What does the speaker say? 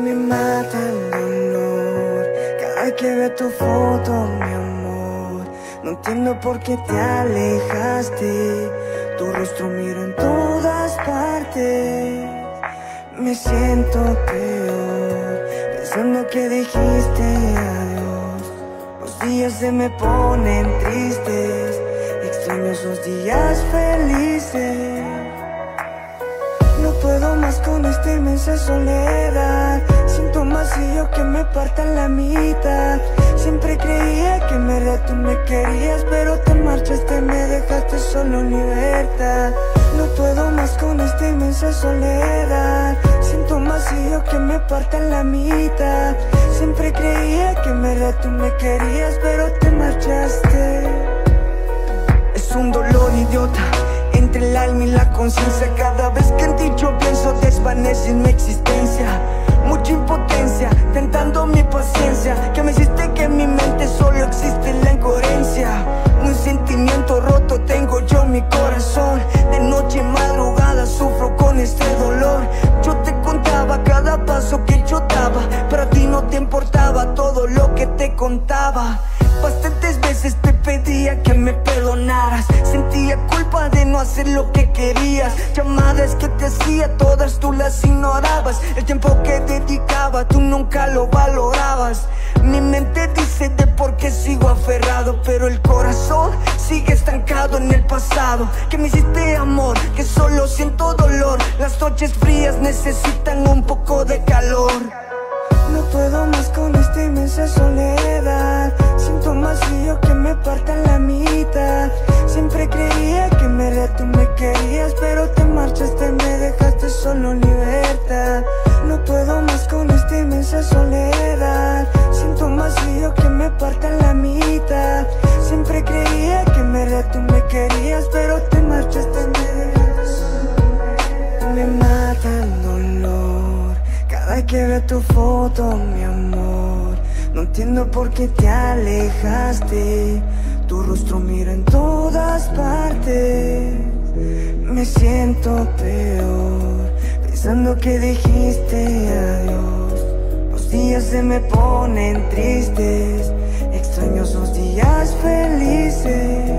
Me mata el dolor cada que veo tu foto, mi amor. No entiendo por qué te alejaste. Tu rostro miro en todas partes. Me siento peor pensando que dijiste adiós. Los días se me ponen tristes. Extraño esos días felices. No puedo más con esta inmensa soledad. Siento un vacío que me parta en la mitad. Siempre creía que en verdad tú me querías, pero te marchaste, me dejaste solo en libertad. No puedo más con esta inmensa soledad. Siento un vacío que me parta en la mitad. Siempre creía que en verdad tú me querías, pero te marchaste. Es un dolor idiota entre el alma y la conciencia. Cada vez que en ti yo pienso desvanece mi existencia. Mucha impotencia, tentando mi paciencia. Que me hiciste que en mi mente solo existe la incoherencia. Un sentimiento roto tengo yo en mi corazón. De noche y madrugada sufro con este dolor. Yo te contaba cada paso que yo daba, pero a ti no te importaba todo lo que te contaba. Bastantes veces te pedía que me perdonaras. Sentía culpa de no hacer lo que querías. Llamadas que te hacía, todas tú las ignorabas. El tiempo que dedicaba, tú nunca lo valorabas. Mi mente dice de por qué sigo aferrado, pero el corazón sigue estancado en el pasado. Que me hiciste amor, que solo siento dolor. Las noches frías necesitan un poco de calor. No puedo más con esta inmensa soledad. Siento un vacío que me parta en la mitad. Siempre creía que en verdad tú me querías, pero te marchaste, me dejaste solo en libertad. No puedo más con esta inmensa soledad. Siento un vacío que me parta en la mitad. Siempre creía que en verdad tú me querías, pero te marchaste, me dejaste solo. Me mata el dolor cada que veo tu foto, mi amor. No entiendo por qué te alejaste. Tu rostro miro en todas partes. Me siento peor pensando que dijiste adiós. Los días se me ponen tristes. Extraño esos días felices.